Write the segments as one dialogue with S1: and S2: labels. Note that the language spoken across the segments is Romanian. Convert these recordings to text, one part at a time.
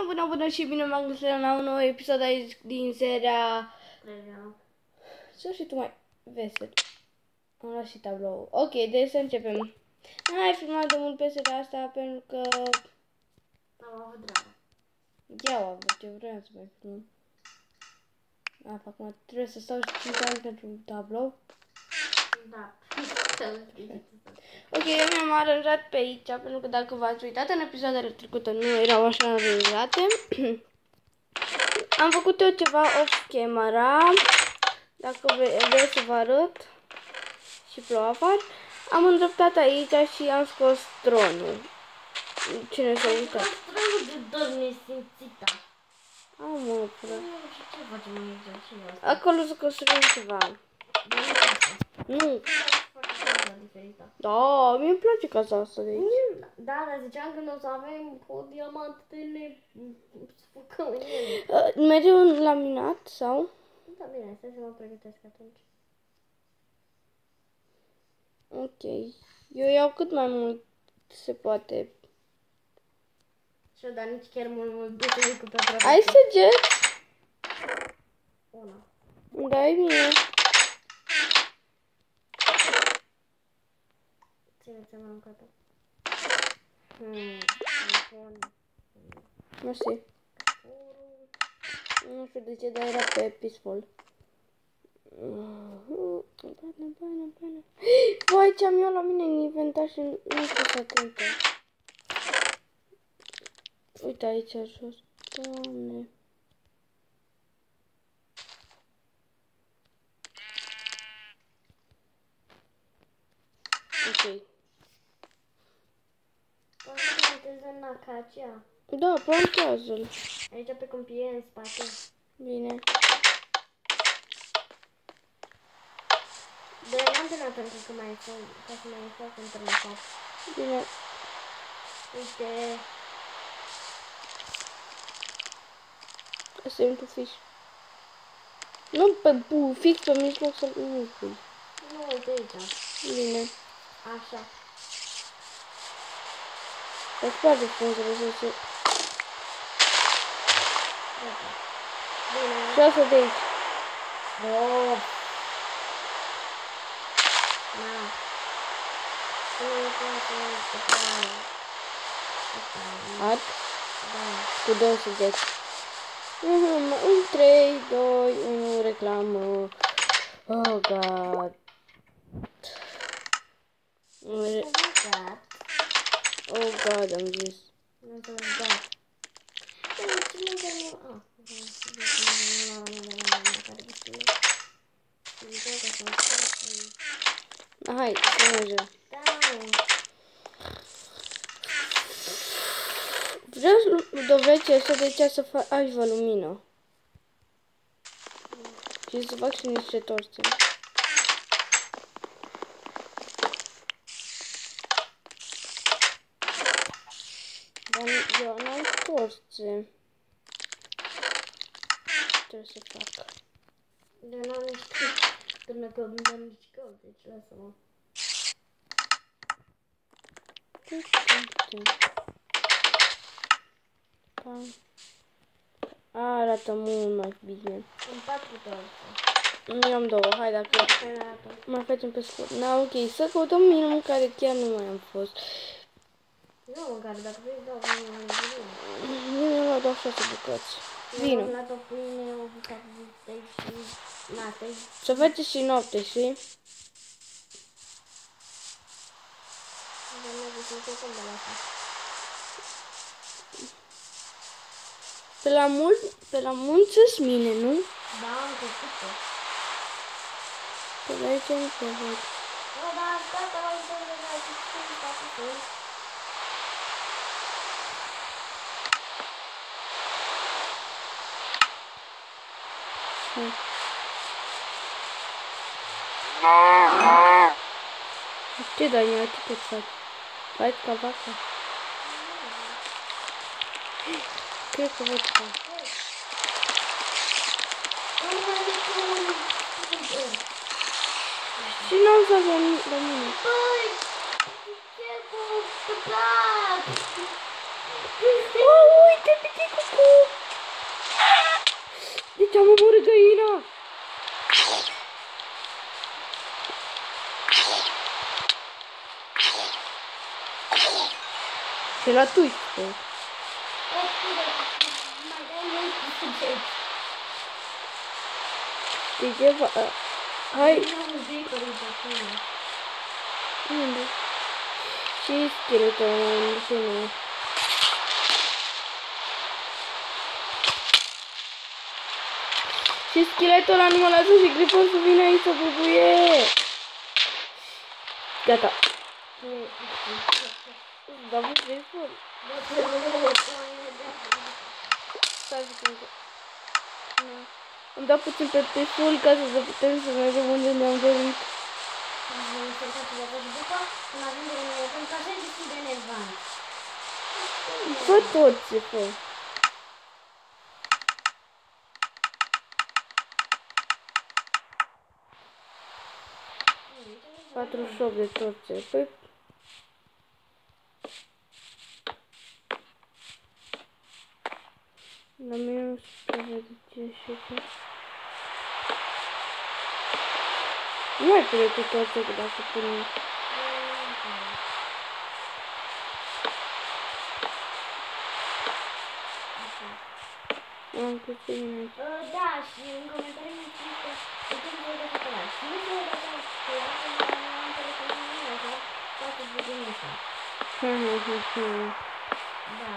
S1: Bună și bine m-am găsit la un nou episod aici din seria... Să și tu mai vesel. Am luat și tablou. Ok, deci să începem. N-ai filmat de mult pe seria asta pentru că...
S2: Am avut drama.
S1: Eu am avut ce vreau să mai filmăm. Acum trebuie să stau 5 ani pentru un tablou.
S2: Da.
S1: Ok, eu mi-am aranjat pe aici, pentru că dacă v-ați uitat în episoadele trecute nu erau așa aranjate. Am făcut eu ceva off camera, dacă vreți să vă arăt, și plouă afară. Am îndreptat aici și am scos tronul. Cine s-a uitat?
S2: Tronul de dor nesimțită.
S1: Mă, frate.
S2: Ce facem aici?
S1: Acolo să construim ceva. Nu. Da, mi-e place casa asta de aici.
S2: Da, dar ziceam că nu o să avem o diamant de ne sfocăm în ele.
S1: Merge un laminat sau?
S2: Da, bine, stai să mă pregătesc atunci.
S1: Ok. Eu iau cât mai mult se poate.
S2: Și eu, dar nici chiar mult bine cu pe aproape.
S1: Ai săget?
S2: Una.
S1: Dai mie.
S2: Ține-ți mă în cătă.
S1: Mersi. Nu știu de ce, dar era pe peaceful. Bane. Vai, ce am eu la mine în inventar și nu știu să atentă. Uite aici jos. Doamne. Ok.
S2: Poți să plantezi în acacia.
S1: Da, plantează-l.
S2: Aici pe câmpie, în spate.
S1: Bine.
S2: De antena pentru că mai sunt, ca să mai fac într-un fac.
S1: Bine.
S2: Uite.
S1: Asta e un tufiș. Nu pe fix pe mijloc să nu pui.
S2: Nu, uite aici.
S1: Bine.
S2: Așa.
S1: Dar foarte frumos să se...
S2: Bine.
S1: Și asta de aici.
S2: Oh. Na.
S1: Arc.
S2: Da.
S1: Cu 2 săgeți. Un 3, 2, 1, reclamă. Oh, God. Oh, God, am zis. Hai, să mergem. Vreau să dovezi asta de ce să aibă lumină. Și să fac și niște torțe. Dar eu n-am torțe. Trebuie să fac.
S2: Eu n-am nici până că nu am nici căl, deci lasă-mă.
S1: Arată mult mai bine.
S2: În 4 torțe.
S1: Eu am 2, hai dacă mai facem pe scurt. Da, ok, să căutăm minimum care chiar nu mai am fost.
S2: Nu, măcar dacă vrei, dau mâine mai bine.
S1: Eu mi-am luat 6 bucăți. Vino.
S2: Eu am luat-o pâine, o bucată și nate.
S1: Să faceți și noapte, știi? Pe la munți sunt mine, nu?
S2: Da, am căcut-o.
S1: Pe la aici nu se văd.
S2: Nu, dar asta mai trebuie de la ce
S1: Ce dai, ce te faci? Faci ca vaca. Cred că văd că... Și n-am să avem la mine.
S2: Băi, ce cu păcat!
S1: Oh, uite, piticucu! Deci am omorât găina! Ce la tu-i? Știi ceva? Hai! Unde? Și scheletul, de ce nu? Și scheletul ăla nu mă lasă și Grifon să vină aici să bubuie! Gata! Da, bă, Grifon! Stai puțin că... Am dat puțin pe pesul ca să putem să mergem unde ne-am dorit. Fă tot ce fă. 48 de torțe. Păi... La mine nu se vede ce și ce. Nu mai pune cu torțe că dacă punem. Am câțit aici.
S2: Da, și în comentarii mi-a spus că de ce nu voi de făcăla. Și nu voi de făcăla, că am telefonul meu, că poate să vedem ăsta. Da,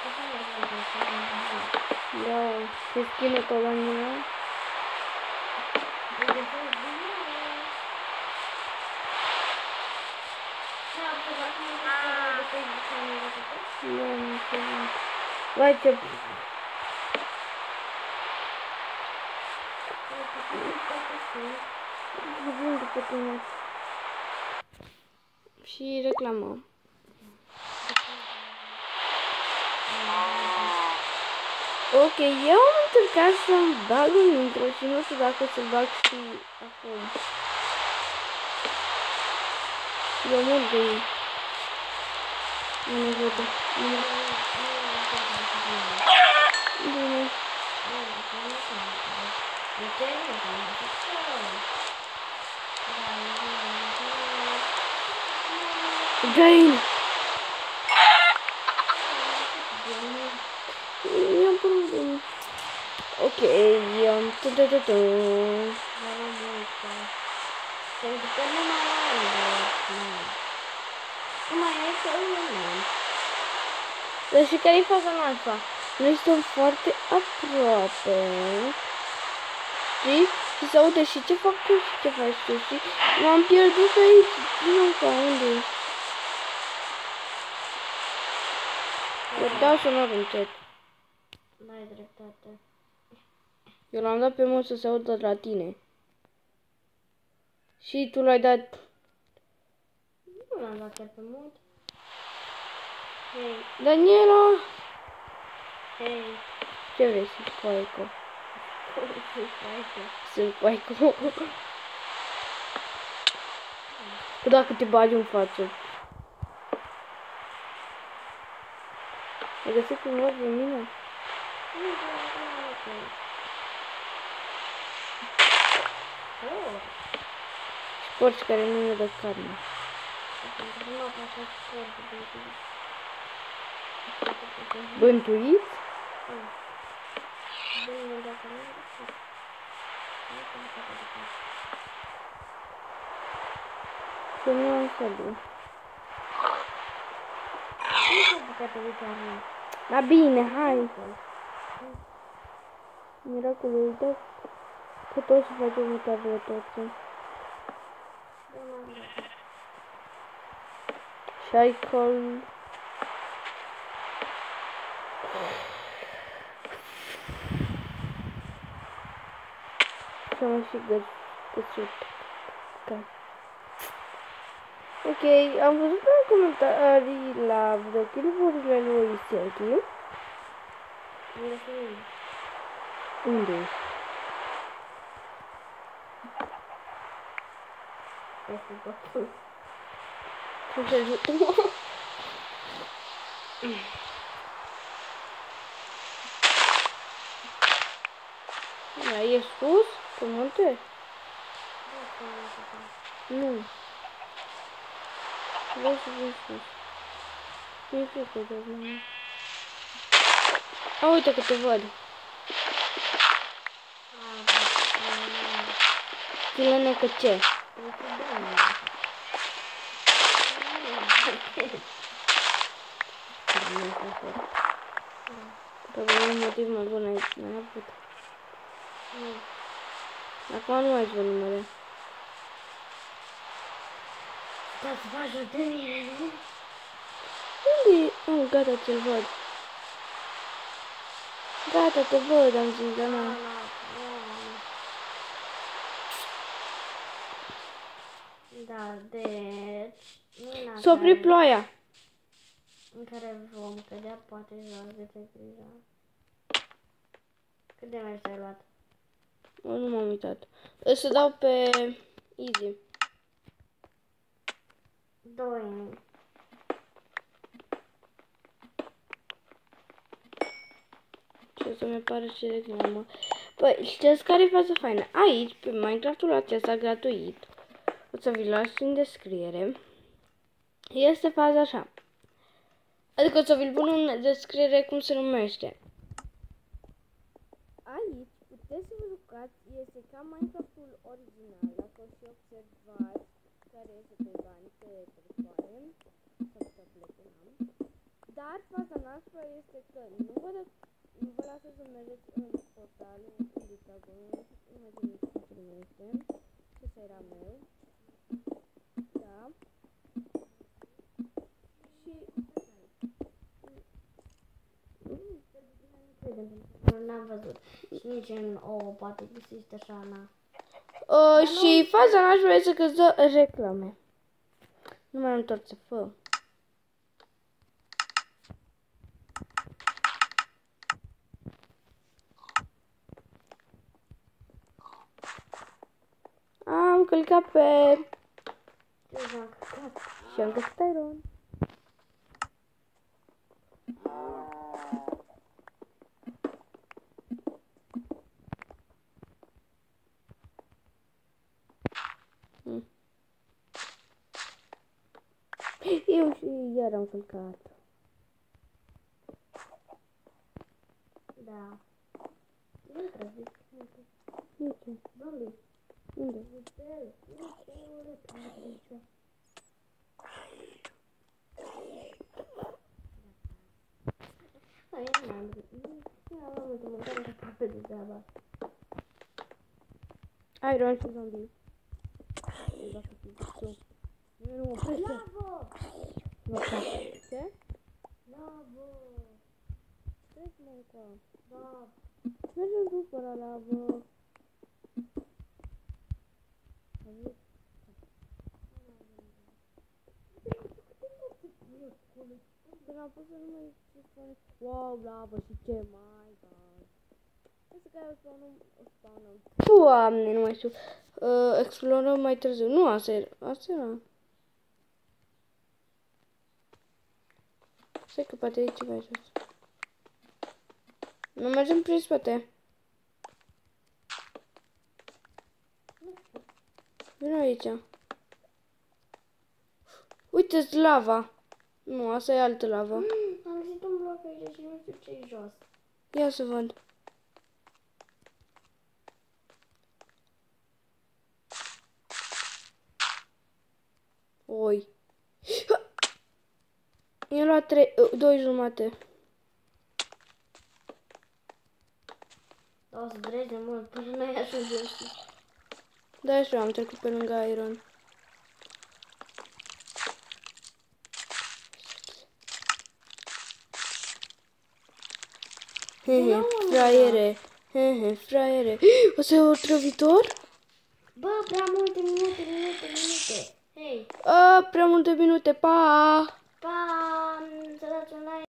S2: că să nu voi de făcăla.
S1: Da, se schimă tot la mine.
S2: De fapt, bine. Da, observat că nu voi de Facebook sau nu voi de făcăla?
S1: Da, nu știu. Vai ce... Bun după tine. Și reclamă. Ok, eu am încercat să-mi bag un intro și nu știu dacă să-l bag și acum. Eu mor de ei. Nu văd. Bine. Gain! I-am părut. Ok, i-am... Dar și care-i faza noastră? Noi suntem foarte aproape. Știi? Și se aude și ce fac tu și ce faci tu, știi? M-am pierdut pe aici. Nu ca unde ești? Eu dau sonor încet.
S2: N-ai dreptate.
S1: Eu l-am dat pe mod să se audă la tine. Și tu l-ai dat...
S2: Nu l-am dat chiar pe mod. Hei,
S1: Daniela!
S2: hei.
S1: Ce vrei să faci cu Aico? Sunt cu Aico. Dacă te bagi în față. Ai găsit cumva de mine? Și porci care nu ne dă carne. Bântuiți? Să nu am sabru. Da bine, hai! Miracolul, uite că tot să facem următoarele torțe. Cycle. Și-am și găsit. Ok, am văzut în comentarii la videoclipurile lui Selkie. Unde ești? Ce se ajută? e sus? Pe munte? Nu. Vreau să vin sus. Mi-e frică de mine. A, uite că te văd. Ține-ne că ce? Că avem un motiv mai bun aici, n-am avut. Acum nu mai zvon numele.
S2: Stați față de mine.
S1: Unde e? Oh, gata, ți-l văd. Gata, te văd, am zis, dar nu.
S2: Da, deci...
S1: S-a oprit ploaia.
S2: În care vom cădea, poate jos de pe grija. Cât de mergi ai luat?
S1: O, nu m-am uitat. O să dau pe easy.
S2: 2.
S1: Ce să mi apară și reclamă. Păi, știți care e faza faină? Aici, pe Minecraft-ul acesta gratuit, o să vi-l las în descriere. Este faza așa. Adică o să vi-l pun în descriere cum se numește. Aici puteți să vă jucați, este ca Minecraft-ul original, dacă și observați care este pe bani, pe telefoane, sau pe tablete, n-am. Dar faza noastră este că nu vă lasă să mergeți în portalul Indicagon, imaginați cum se numește, ăsta era meu, da, și
S2: N-am văzut. Și nici în ouă poate găsiți așa, na.
S1: și faza noastră este că dă reclame. Nu mai am tot să fă. Am călcat pe... și am găsit iron. Eu și iar am călcat.
S2: Da. Nu trebuie.
S1: Nici.
S2: Băi.
S1: Unde? Iron și zombie. Nu,
S2: Lavă!
S1: ce?
S2: Lavă!
S1: Treci, mâncă.
S2: Da.
S1: Mergem după la lavă. Când am pus să nu mai spune, wow, lavă și ce mai, god. Este că o spawnăm. Doamne, nu mai știu. Explorăm mai târziu. Nu, asta era. Stai că poate e ceva jos. Nu mergem prin spate. Vino aici. Uite-ți lava. Nu, asta e altă lavă.
S2: Am găsit un bloc aici și nu știu ce-i jos.
S1: Ia să văd. Oi. I-am luat 2,5.
S2: O să dureze mult până noi ajungem și...
S1: Da, și eu am trecut pe lângă iron. Hehe, fraiere. Hehe, fraiere. O să e otrăvitor?
S2: Bă, prea multe minute. Hei!
S1: Prea multe minute, pa!
S2: Pa! Să dați un like!